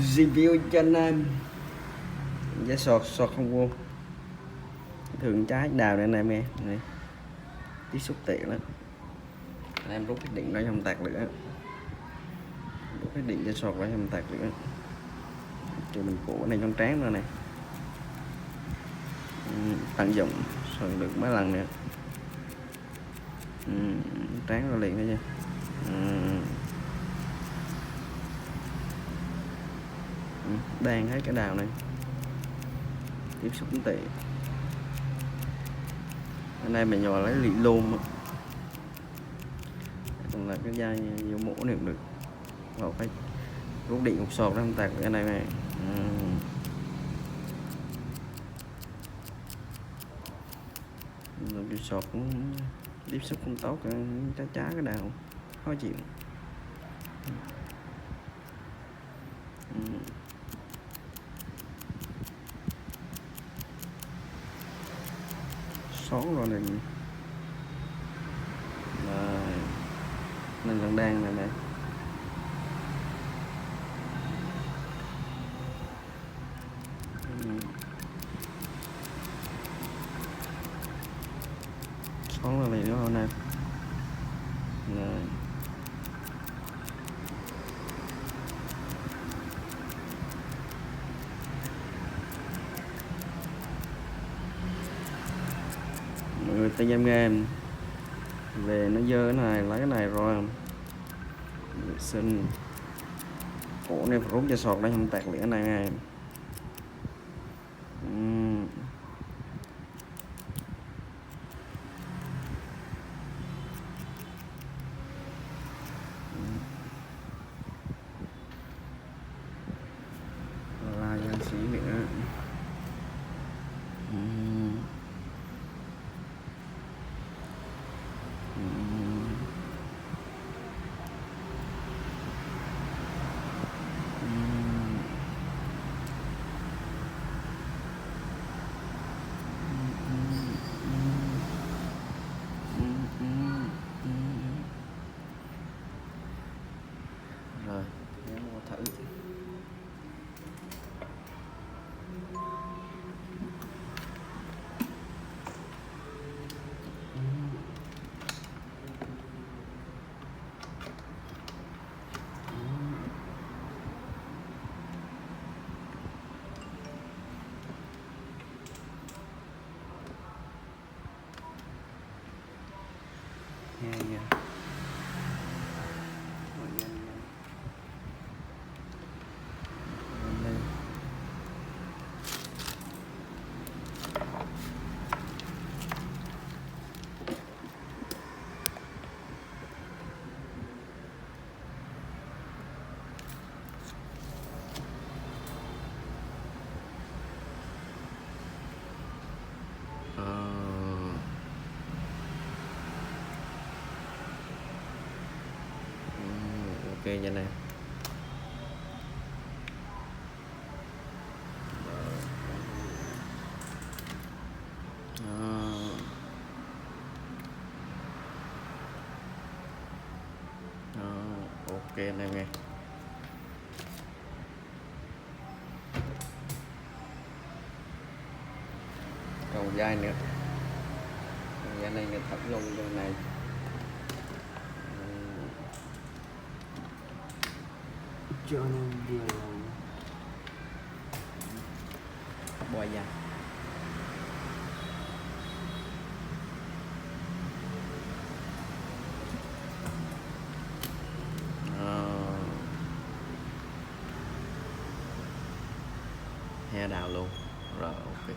review cho anh em giá sọt không vô thường trái đào này anh em nghe này tiếp xúc tiện lắm anh em rút cái điện ra không tạt nữa, rút cái điện cho sọt ra không tạt nữa thì mình cũ cái này trong trán nữa này tận dụng sọt được mấy lần nữa trán ra liền thôi nha. Đang thấy cái đào này tiếp xúc tệ anh em mình nhò lấy lị luôn còn là cái dây vô mũ này cũng được vào phải rút điện một sọt ra không tạt cái này này. Cái sọt cũng tiếp xúc không tốt chá cái đào khó chịu. Xón rồi này nên vẫn đang này nè xón rồi này nữa không nè rồi. Mọi người tay em nghe về nó dơ cái này lấy cái này rồi vệ sinh cổ này phải rút cho sọt đây không tạt liền cái này nghe. La cho anh sĩ nữa. Rồi kéo thử nha. Ok nha nè. Ok anh em nghe. Còn dai nữa. Dai này người thấp luôn trong này. Cho nên điều bòi da he đào luôn rồi. Ok.